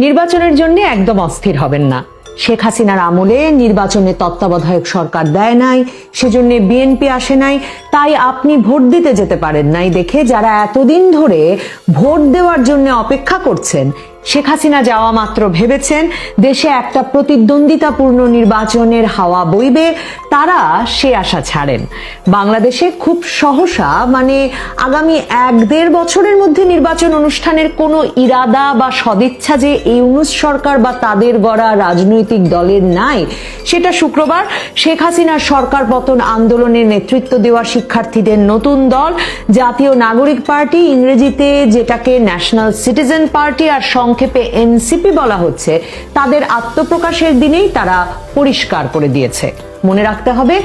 নির্বাচনের জন্য একদম অস্থির হবেন না। শেখ হাসিনার আমলে নির্বাচনে তত্ত্বাবধায়ক সরকার দেয় নাই, সেজন্য বিএনপি আসে নাই, তাই আপনি ভোট দিতে যেতে পারেন নাই দেখে যারা এতদিন ধরে ভোট দেওয়ার জন্য অপেক্ষা করছেন, শেখ হাসিনা যাওয়া মাত্র ভেবেছেন দেশে একটা প্রতিদ্বন্দ্বিতাপূর্ণ নির্বাচনের হাওয়া বইবে, তারা সে আশা ছাড়েন। বাংলাদেশে খুব সহসা আগামী 1-1.5 বছরের মধ্যে নির্বাচন অনুষ্ঠানের কোনো ইরাদা বা সদিচ্ছা যে ইউনূস সরকার বা তাদের গড়া রাজনৈতিক দলের নাই, সেটা শুক্রবার শেখ হাসিনার সরকার পতন আন্দোলনের নেতৃত্ব দেওয়া শিক্ষার্থীদের নতুন দল জাতীয় নাগরিক পার্টি, ইংরেজিতে যেটাকে ন্যাশনাল সিটিজেন পার্টি আর সংক্ষেপে এনসিপি বলা হচ্ছে, তাদের আত্মপ্রকাশের দিনেই তারা পরিষ্কার করে দিয়েছে। মনে রাখতে হবে,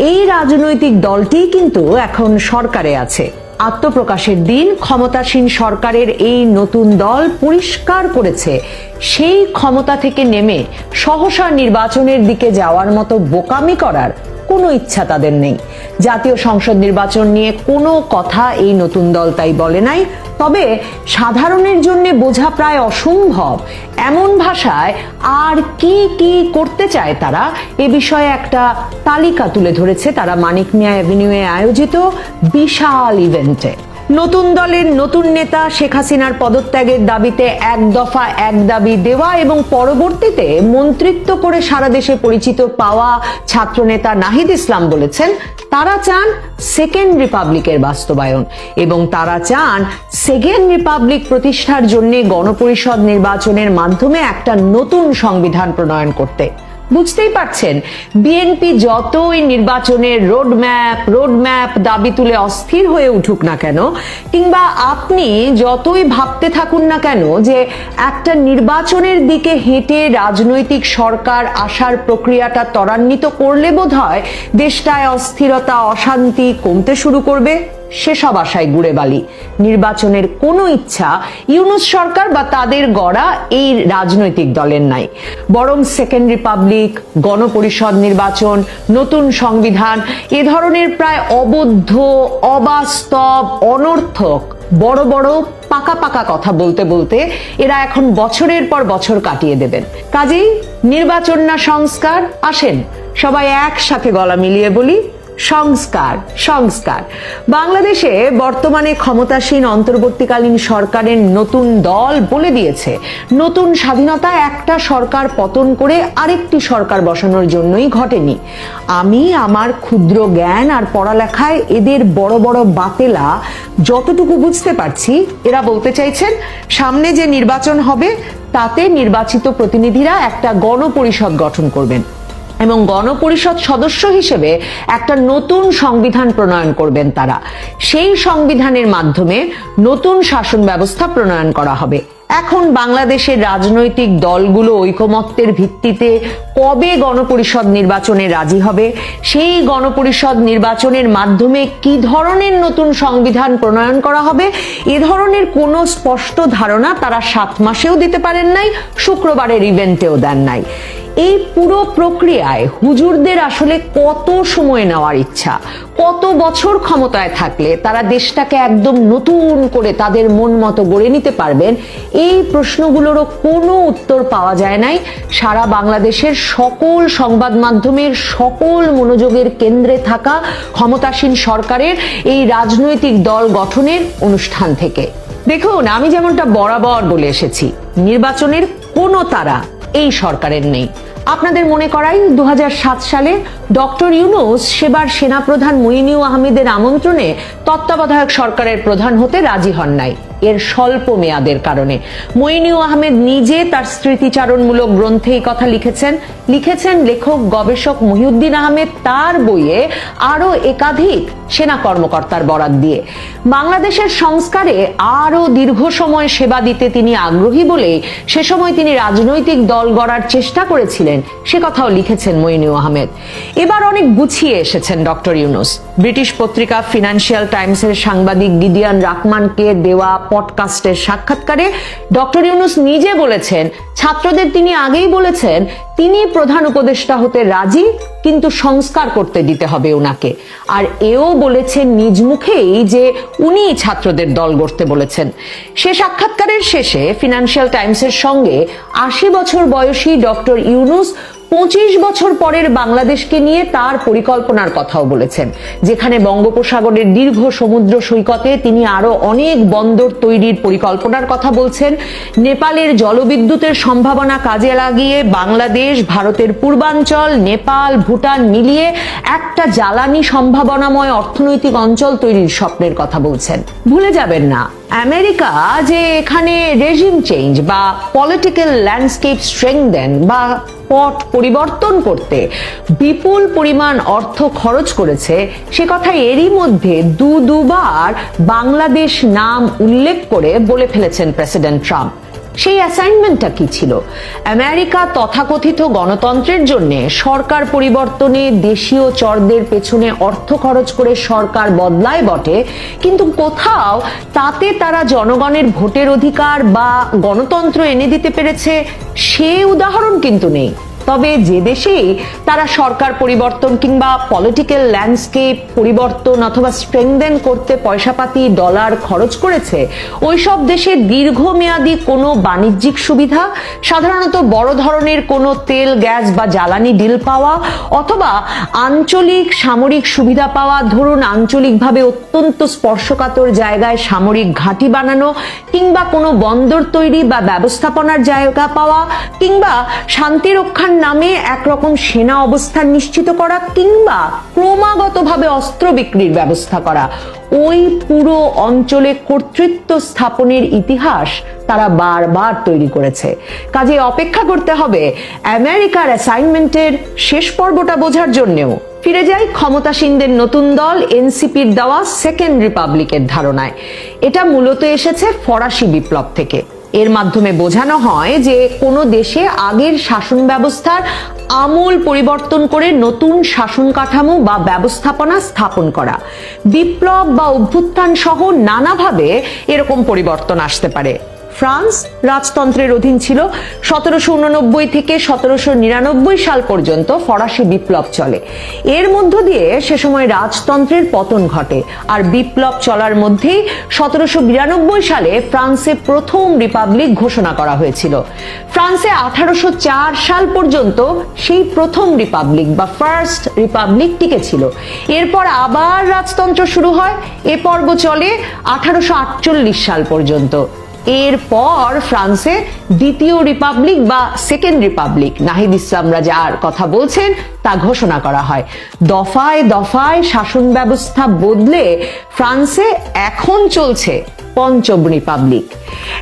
এই রাজনৈতিক দলটি কিন্তু এখন সরকারে আছে। আত্মপ্রকাশের দিন ক্ষমতাসীন সরকারের এই নতুন দল পরিষ্কার করেছে সেই ক্ষমতা থেকে নেমে সহসা নির্বাচনের দিকে যাওয়ার মতো বোকামি করার কোনো ইচ্ছা তাদের নেই। জাতীয় সংসদ নির্বাচন নিয়ে কোনো কথা এই নতুন দল তাই বলে নাই। তবে সাধারণের জন্য বোঝা প্রায় অসম্ভব এমন ভাষায় আর কি কি করতে চায় তারা, এ বিষয়ে একটা তালিকা তুলে ধরেছে তারা মানিক মিয়া অ্যাভিনিউয়ে আয়োজিত বিশাল ইভেন্টে। নতুন দলের নতুন নেতা শেখ হাসিনার পদত্যাগের দাবিতে এক দফা এক দাবি দেওয়া এবং পরবর্তীতে মন্ত্রিত্ব করে সারা দেশে পরিচিত পাওয়া ছাত্রনেতা নাহিদ ইসলাম বলেছেন তারা চান সেকেন্ড রিপাবলিকের বাস্তবায়ন এবং তারা চান সেকেন্ড রিপাবলিক প্রতিষ্ঠার জন্য গণপরিষদ নির্বাচনের মাধ্যমে একটা নতুন সংবিধান প্রণয়ন করতে। বুঝতেই পারছেন, বিএনপি যতই নির্বাচনের রোডম্যাপ দাবি তুলে অস্থির হয়ে উঠুক না কেন, কিংবা আপনি যতই ভাবতে থাকুন না কেন যে একটা নির্বাচনের দিকে হেঁটে রাজনৈতিক সরকার আসার প্রক্রিয়াটা ত্বরান্বিত করলে বোধহয় দেশটায় অস্থিরতা অশান্তি কমতে শুরু করবে, সেসব আশায় গুড়ে বালি। নির্বাচনের কোনো ইচ্ছা ইউনূস সরকার বা তাদের গড়া এই রাজনৈতিক দলের নাই, বরং সেকেন্ড রিপাবলিক, গণপরিষদ নির্বাচন, নতুন সংবিধান, এ ধরনের প্রায় অবদ্ধ, অবাস্তব, অনর্থক বড় বড় পাকা পাকা কথা বলতে বলতে এরা এখন বছরের পর বছর কাটিয়ে দেবেন। কাজেই নির্বাচন না সংস্কার, আসেন সবাই একসাথে গলা মিলিয়ে বলি সংস্কার, সংস্কার। বাংলাদেশে বর্তমানে ক্ষমতাসীন অন্তর্বর্তীকালীন সরকারের নতুন দল বলে দিয়েছে নতুন স্বাধীনতা একটা সরকার পতন করে আরেকটি সরকার বসানোর জন্যই ঘটেনি। আমি আমার ক্ষুদ্র জ্ঞান আর পড়ালেখায় এদের বড় বড় বাতেলা যতটুকু বুঝতে পারছি, এরা বলতে চাইছেন সামনে যে নির্বাচন হবে তাতে নির্বাচিত প্রতিনিধিরা একটা গণপরিষদ গঠন করবেন এবং গণপরিষদ সদস্য হিসেবে একটা নতুন সংবিধান প্রণয়ন করবেন তারা। সেই সংবিধানের মাধ্যমে নতুন শাসন ব্যবস্থা প্রণয়ন করা হবে। এখন বাংলাদেশের রাজনৈতিক দলগুলো ঐকমত্যের ভিত্তিতে কবে গণপরিষদ নির্বাচনে রাজি হবে, সেই গণপরিষদ নির্বাচনের মাধ্যমে কি ধরনের নতুন সংবিধান প্রণয়ন করা হবে, এ ধরনের কোনো স্পষ্ট ধারণা তারা 7 মাসেও দিতে পারেন নাই, শুক্রবারের ইভেন্টেও দেন নাই। এই পুরো প্রক্রিয়ায় হুজুরদের আসলে কত সময় নেওয়ার ইচ্ছা, কত বছর ক্ষমতায় থাকলে তারা দেশটাকে একদম নতুন করে তাদের মন মতো গড়ে নিতে পারবেন, এই প্রশ্নগুলোরও কোনো উত্তর পাওয়া যায় নাই সারা বাংলাদেশের সকল সংবাদ মাধ্যমের সকল মনোযোগের কেন্দ্রে থাকা ক্ষমতাসীন সরকারের এই রাজনৈতিক দল গঠনের অনুষ্ঠান থেকে। দেখুন, আমি যেমনটা বরাবর বলে এসেছি, নির্বাচনের কোনো তাড়া এই সরকারের নেই। আপনাদের মনে করাই 2007 সালে ডক্টর ইউনূস সেবার সেনাপ্রধান মুইনুল আহমেদের আমন্ত্রণে তত্ত্বাবধায়ক সরকারের প্রধান হতে রাজি হন নাই এর স্বল্প মেয়াদের কারণে। মুইনুল আহমেদ নিজে তার স্মৃতিচারণমূলক গ্রন্থে এই কথা লিখেছেন লেখক গবেষক মহিউদ্দিন আহমেদ তার বইয়ে আরো একাধিক সেনা কর্মকর্তার বরাত দিয়ে। বাংলাদেশের সংস্কারে আরো দীর্ঘ সময় সেবা দিতে তিনি আগ্রহী বলে সে সময় তিনি রাজনৈতিক দল গড়ার চেষ্টা করেছিলেন, সে কথাও লিখেছেন মইনুল আহমেদ। এবার অনেক গুছিয়ে এসেছেন ডক্টর ইউনূস। ব্রিটিশ পত্রিকা ফিনান্সিয়াল টাইমসের সাংবাদিক গিডিয়ন রাকমানকে দেওয়া পডকাস্টের সাক্ষাৎকারে ডক্টর ইউনূস নিজে বলেছেন ছাত্রদের তিনি আগেই বলেছেন তিনি প্রধান উপদেষ্টা হতে রাজি, কিন্তু সংস্কার করতে দিতে হবে ওনাকে। আর এও বলেছেন নিজ মুখেই যে উনি ছাত্রদের দল গড়তে বলেছেন। সে সাক্ষাৎকারের শেষে ফিনান্সিয়াল টাইমসের সঙ্গে 80 বছর বয়সী ডক্টর ইউনূস 25 বছর পরের বাংলাদেশকে নিয়ে তার পরিকল্পনার কথাও বলেছেন, যেখানে বঙ্গোপসাগরের দীর্ঘ সমুদ্র সৈকতে তিনি আরো অনেক বন্দর তৈরির পরিকল্পনার কথা বলছেন। নেপালের জলবিদ্যুতের সম্ভাবনা কাজে লাগিয়ে বাংলাদেশ, ভারতের পূর্বাঞ্চল, নেপাল, ভুটান মিলিয়ে একটা জ্বালানি সম্ভাবনাময় অর্থনৈতিক অঞ্চল তৈরির স্বপ্নের কথা বলছেন। ভুলে যাবেন না, আমেরিকা যে এখানে রেজিম চেঞ্জ বা পলিটিক্যাল ল্যান্ডস্কেপ স্ট্রেংথেন বা পট পরিবর্তন করতে বিপুল পরিমাণ অর্থ খরচ করেছে, সে কথা এরই মধ্যে দুবার বাংলাদেশ নাম উল্লেখ করে বলে ফেলেছেন প্রেসিডেন্ট ট্রাম্প। সেই অ্যাসাইনমেন্টটা কি ছিল? আমেরিকা তথাকথিত গণতন্ত্রের জন্য সরকার পরিবর্তনে দেশীয় চরদের পেছনে অর্থ খরচ করে সরকার বদলায় বটে, কিন্তু কোথাও তাতে তারা জনগণের ভোটের অধিকার বা গণতন্ত্র এনে দিতে পেরেছে সে উদাহরণ কিন্তু নেই। তবে যে দেশেই তারা সরকার পরিবর্তন কিংবা পলিটিক্যাল ল্যান্ডস্কেপ পরিবর্তন অথবা স্ট্রেংথেন করতে পয়সাপাতি ডলার খরচ করেছে, ওইসব দেশে দীর্ঘমেয়াদী কোনো বাণিজ্যিক সুবিধা, সাধারণত বড় ধরনের কোনো তেল, গ্যাস বা জ্বালানি ডিল পাওয়া অথবা আঞ্চলিক সামরিক সুবিধা পাওয়া, ধরুন আঞ্চলিকভাবে অত্যন্ত স্পর্শকাতর জায়গায় সামরিক ঘাঁটি বানানো কিংবা কোনো বন্দর তৈরি বা ব্যবস্থাপনার জায়গা পাওয়া কিংবা শান্তি রক্ষার নামে একরকম সেনা অবস্থান নিশ্চিত করা কিংবা ক্রমাগতভাবে অস্ত্র বিক্রির ব্যবস্থা করা, ওই পুরো অঞ্চলে কর্তৃত্ব স্থাপনের ইতিহাস তারা বারবার তৈরি করেছে। কাজে অপেক্ষা করতে হবে আমেরিকার অ্যাসাইনমেন্টের শেষ পর্বটা বোঝার জন্যও। ফিরে যাই ক্ষমতাসীনদের নতুন দল এনসিপির দেওয়া সেকেন্ড রিপাবলিকের ধারণায়। এটা মূলত এসেছে ফরাসি বিপ্লব থেকে। এর মাধ্যমে বোঝানো হয় যে কোনো দেশে আগের শাসন ব্যবস্থার আমূল পরিবর্তন করে নতুন শাসন কাঠামো বা ব্যবস্থাপনা স্থাপন করা। বিপ্লব বা অভ্যুত্থান সহ নানাভাবে এরকম পরিবর্তন আসতে পারে। ফ্রান্স রাজতন্ত্রের অধীন ছিল। 1789 থেকে 1799 সাল পর্যন্ত ফরাসি বিপ্লব চলে। এর মধ্য দিয়ে সে সময় রাজতন্ত্রের পতন ঘটে। আর বিপ্লব চলার মধ্যেই 1792 সালে ফ্রান্সে প্রথম রিপাবলিক ঘোষণা করা হয়েছিল। ফ্রান্সে 1804 সাল পর্যন্ত সেই প্রথম রিপাবলিক বা ফার্স্ট রিপাবলিক টিকেছিল। এরপর আবার রাজতন্ত্র শুরু হয়। এ পর্ব চলে 1848 সাল পর্যন্ত। এরপর ফ্রান্সে দ্বিতীয় রিপাবলিক বা সেকেন্ড রিপাবলিক, নাহিদ ইসলামরা যার কথা বলছেন, তা ঘোষণা করা হয়। দফায় দফায় শাসন ব্যবস্থা বদলে ফ্রান্সে এখন চলছে পঞ্চম রিপাবলিক।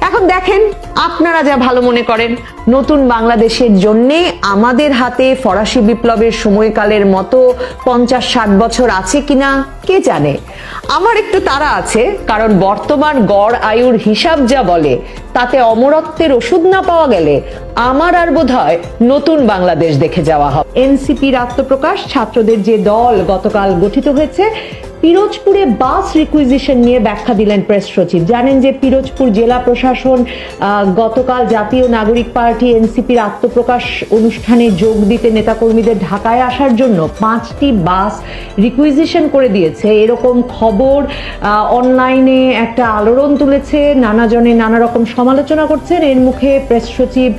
এখন দেখেন আপনারা যা ভালো মনে করেন। নতুন বাংলাদেশের জন্যে আমাদের হাতে ফরাসি বিপ্লবের সময়কালের মতো 50-60 বছর আছে কিনা কে জানে। আমার একটু তাড়া আছে, কারণ বর্তমান গড় আয়ুর হিসাব যা বলে তাতে অমরত্বের ওষুধ না পাওয়া গেলে আমার আর বোধহয় নতুন বাংলাদেশ দেখে যাওয়া হবে। এনসিপির আত্মপ্রকাশ, ছাত্রদের যে দল গতকাল গঠিত হয়েছে। পিরোজপুরে বাস রিকুইজিশন নিয়ে ব্যাখ্যা দিলেন প্রেস সচিব। জানেন যে পিরোজপুর জেলা প্রশাসন গতকাল জাতীয় নাগরিক পার্টি এনসিপির আত্মপ্রকাশ অনুষ্ঠানে যোগ দিতে নেতাকর্মীদের ঢাকায় আসার জন্য 5টি বাস রিকুইজিশন করে দিয়েছে, এরকম খবর অনলাইনে একটা আলোড়ন তুলেছে। নানাজনে নানা রকম সমালোচনা করছেন। এর মুখে প্রেস সচিব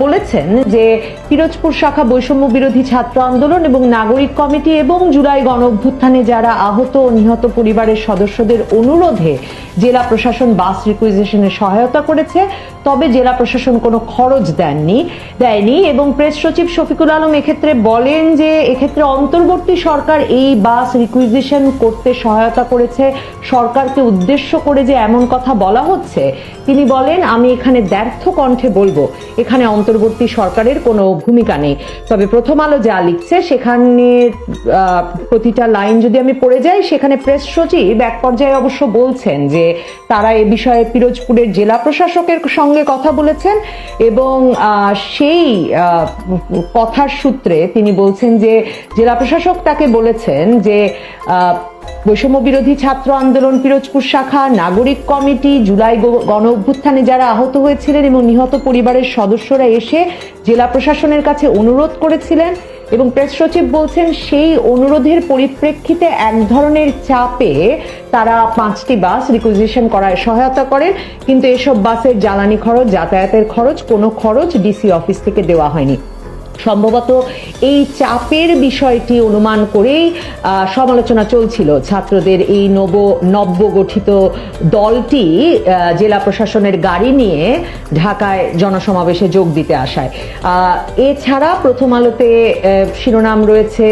বলেছেন যে পিরোজপুর শাখা বৈষম্য বিরোধী ছাত্র আন্দোলন এবং নাগরিক কমিটি এবং জুলাই গণ অভ্যুত্থানে যারা আহত ও নিহত পরিবারের সদস্যদের অনুরোধে জেলা প্রশাসন বাস রিকুইজিশনে সহায়তা করেছে, তবে জেলা প্রশাসন কোনো খরচ দেয়নি। এবং প্রেস সচিব শফিকুল আলম এক্ষেত্রে বলেন যে এক্ষেত্রে অন্তর্বর্তী সরকার এই বাস রিকুইজিশন করতে সহায়তা করেছে। সরকারকে উদ্দেশ্য করে যে এমন কথা বলা হচ্ছে, তিনি বলেন আমি এখানে দ্ব্যর্থ কণ্ঠে বলবো এখানে অন্তর্বর্তী সরকারের কোনো ভূমিকা নেই। তবে প্রথম আলো যা লিখছে সেখানে প্রতিটা লাইন যদি আমি পড়ে যাই, সেখানে প্রেস সচিব এক পর্যায়ে অবশ্য বলছেন যে তারা এ বিষয়ে পিরোজপুরের জেলা প্রশাসকের সঙ্গে কথা বলেছেন এবং সেই কথার সূত্রে তিনি বলছেন যে জেলা প্রশাসক তাকে বলেছেন যে বৈষম্য বিরোধী ছাত্র আন্দোলন পিরোজপুর শাখা, নাগরিক কমিটি, জুলাই গণ অভ্যুত্থানে যারা আহত হয়েছিলেন এবং নিহত পরিবারের সদস্যরা এসে জেলা প্রশাসনের কাছে অনুরোধ করেছিলেন এবং প্রেস সচিব বলছেন সেই অনুরোধের পরিপ্রেক্ষিতে এক ধরনের চাপে তারা 5টি বাস রিকুইজিশন করায় সহায়তা করেন, কিন্তু এসব বাসের জ্বালানি খরচ, যাতায়াতের খরচ, কোনো খরচ ডিসি অফিস থেকে দেওয়া হয়নি। সম্ভবত এই চাপের বিষয়টি অনুমান করেই সমালোচনা চলছিল ছাত্রদের এই নব্য গঠিত দলটি জেলা প্রশাসনের গাড়ি নিয়ে ঢাকায় জনসমাবেশে যোগ দিতে আসায়। এছাড়া প্রথম আলোতে শিরোনাম রয়েছে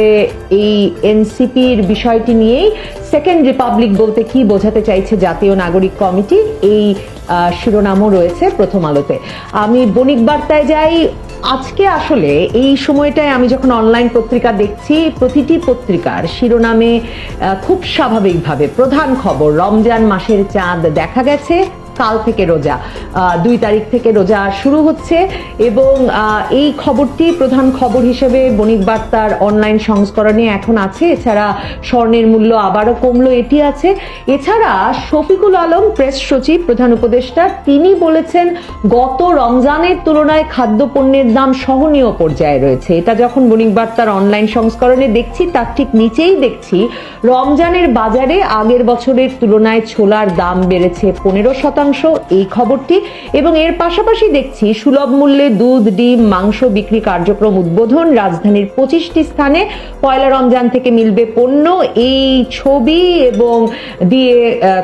এই এনসিপির বিষয়টি নিয়েই, সেকেন্ড রিপাবলিক বলতে কি বোঝাতে চাইছে জাতীয় নাগরিক কমিটি, এই শিরোনামও রয়েছে প্রথম আলোতে। আমি বণিক বার্তায় যাই। আজকে আসলে এই সময়টায় আমি যখন অনলাইন পত্রিকা দেখছি, প্রতিটি পত্রিকার শিরোনামে খুব স্বাভাবিকভাবে প্রধান খবর রমজান মাসের চাঁদ দেখা গেছে, কাল থেকে রোজা, 2 তারিখ থেকে রোজা শুরু হচ্ছে এবং এই খবরটি প্রধান খবর হিসেবে বণিক বার্তার অনলাইন সংস্করণে এখন আছে। এছাড়া স্বর্ণের মূল্য আবারও কমলো, এটি আছে। এছাড়া শফিকুল আলম প্রেস সচিব, প্রধান উপদেষ্টা, তিনি বলেছেন গত রমজানের তুলনায় খাদ্যপণ্যের দাম সহনীয় পর্যায়ে রয়েছে। এটা যখন বণিক বার্তার অনলাইন সংস্করণে দেখছি, তার ঠিক নিচেই দেখছি রমজানের বাজারে আগের বছরের তুলনায় ছোলার দাম বেড়েছে 15%, এই খবরটি। এবং এর পাশাপাশি দেখছি সুলভ মূল্যে দুধ, ডিম, মাংস বিক্রি কার্যক্রম উদ্বোধন, রাজধানীর 25টি স্থানে পয়লা রমজান থেকে মিলবে পণ্য, এই ছবি এবং দিয়ে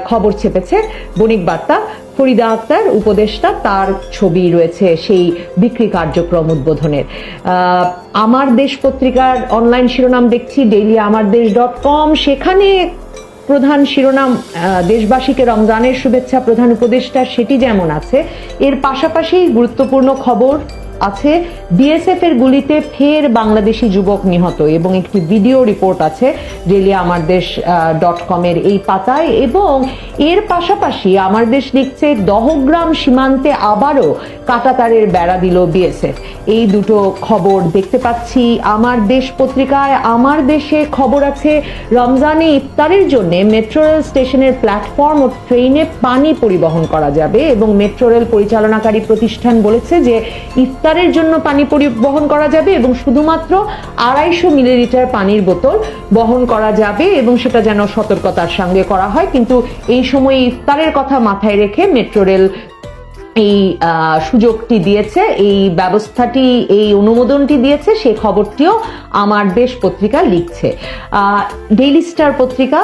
খবর ছেপেছে বণিক বার্তা। ফরিদা আক্তার উপদেষ্টা, তার ছবি রয়েছে সেই বিক্রি কার্যক্রম উদ্বোধনের। আমার দেশ পত্রিকার অনলাইন শিরোনাম দেখছি ডেইলি আমারদেশ.com, সেখানে প্রধান শিরোনাম দেশবাসীকে রমজানের শুভেচ্ছা প্রধান উপদেষ্টা, সেটি যেমন আছে, এর পাশাপাশি গুরুত্বপূর্ণ খবর আছে বিএসএফ এর গুলিতে ফের বাংলাদেশি যুবক নিহত এবং একটি ভিডিও রিপোর্ট আছে ডেইলি আমারদেশ.com এর এই পাতায়। এবং এর পাশাপাশি আমার দেশ লিখছে দহগ্রাম সীমান্তে আবারও কাঁটাতারের বেড়া দিল বিএসএফ। এই দুটো খবর দেখতে পাচ্ছি আমার দেশ পত্রিকায়। আমার দেশে খবর আছে রমজানে ইফতারের জন্য মেট্রো রেল স্টেশনের প্ল্যাটফর্ম ও ট্রেনে পানি পরিবহন করা যাবে এবং মেট্রো রেল পরিচালনাকারী প্রতিষ্ঠান বলেছে যে ইফতারের জন্য পানি পরিবহন করা যাবে এবং শুধুমাত্র 250 মিলিলিটার পানির বোতল বহন করা যাবে এবং সেটা যেন সতর্কতার সঙ্গে করা হয়। কিন্তু এই সময়ে ইফতারের কথা মাথায় রেখে মেট্রো রেল এই সুযোগটি দিয়েছে, এই ব্যবস্থাটি, এই অনুমোদনটি দিয়েছে, সেই খবরটিও আমার দেশ পত্রিকা লিখছে। ডেইলি স্টার পত্রিকা,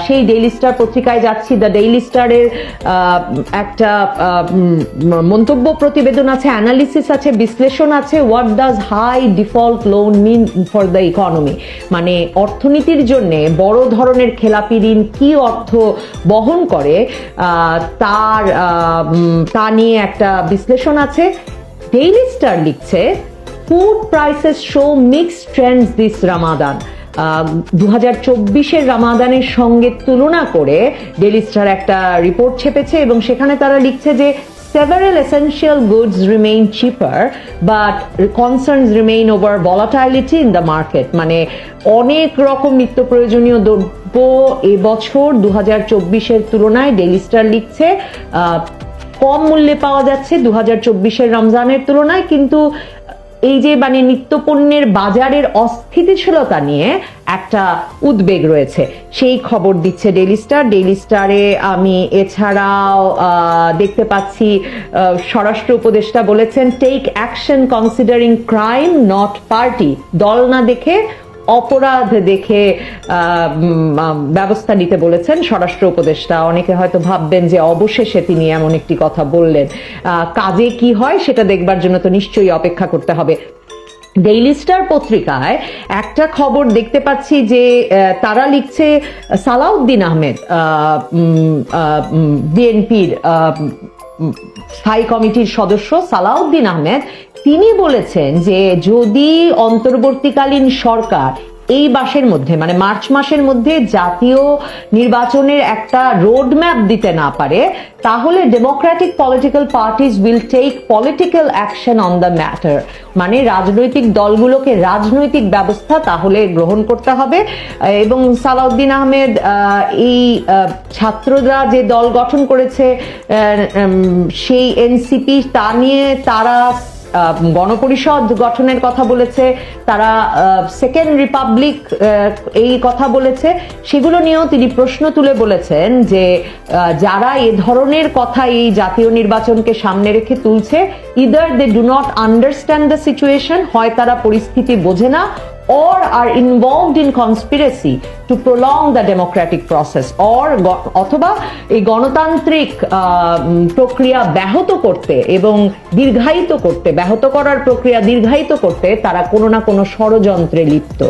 সেই ডেইলি স্টার পত্রিকায় যাচ্ছি। দ্য ডেইলি স্টারের একটা মন্তব্য প্রতিবেদন আছে, অ্যানালিসিস আছে, বিশ্লেষণ আছে। What does high default loan mean for the economy, মানে অর্থনীতির জন্য বড় ধরনের খেলাপি ঋণ কি অর্থ বহন করে তা নিয়ে একটা বিশ্লেষণ আছে। ডেইলি স্টার লিখছে food prices show mixed trends this Ramadan. 2024-এর রামাদানের সঙ্গে তুলনা করে ডেইলি স্টার একটা রিপোর্ট ছেপেছে এবং সেখানে তারা লিখছে যে several essential goods remain cheaper but concerns remain over volatility in the market, মানে অনেক রকম নিত্য প্রয়োজনীয় দ্রব্য এবছর 2024-এর তুলনায় ডেইলি স্টার লিখছে কম মূল্যে পাওয়া যাচ্ছে 2024-এর রমজানের তুলনায়। কিন্তু এই যে মানে নিত্যপণ্যের বাজারের অস্থিতিশীলতা নিয়ে একটা উদ্বেগ রয়েছে, সেই খবর দিচ্ছে ডেইলি স্টার। ডেইলি স্টারে আমি এছাড়াও দেখতে পাচ্ছি স্বরাষ্ট্র উপদেষ্টা বলেছেন take action considering crime not party, দল না দেখে অপরাধ দেখে ব্যবস্থা নিতে বলেছেন স্বরাষ্ট্র উপদেষ্টা। অনেকে হয়তো ভাববেন যে অবশেষে তিনি এমন একটি কথা বললেন, কাজে কি হয় সেটা দেখবার জন্য তো নিশ্চয়ই অপেক্ষা করতে হবে। ডেইলি স্টার পত্রিকায় একটা খবর দেখতে পাচ্ছি যে তারা লিখছে সালাউদ্দিন আহমেদ, বিএনপির স্থায়ী কমিটির সদস্য সালাউদ্দিন আহমেদ, তিনি বলেছেন যে যদি অন্তর্বর্তীকালীন সরকার এই মাসের মধ্যে মানে মার্চ মাসের মধ্যে জাতীয় নির্বাচনের একটা রোড ম্যাপ দিতে না পারে, তাহলে democratic political parties will take political action on the matter. মানে রাজনৈতিক দলগুলোকে রাজনৈতিক ব্যবস্থা তাহলে গ্রহণ করতে হবে। এবং সালাউদ্দিন আহমেদ এই ছাত্ররা যে দল গঠন করেছে সেই এনসিপি, তা নিয়ে তারা গণপরিষদ গঠনের কথা বলেছে, তারা সেকেন্ড রিপাবলিক এই কথা বলেছে। সেগুলো নিয়েও তিনি প্রশ্ন তুলে বলেছেন যে যারা এ ধরনের কথা এই জাতীয় নির্বাচনকে সামনে রেখে তুলছে, either they do not understand the situation, হয় তারা পরিস্থিতি বোঝে না, or are involved in conspiracy to prolong the democratic process, or অথবা এই গণতান্ত্রিক প্রক্রিয়া ব্যাহত করতে এবং দীর্ঘায়িত করতে, ব্যাহত করার প্রক্রিয়া দীর্ঘায়িত করতে তারা কোনো না কোনো ষড়যন্ত্রে লিপ্ত।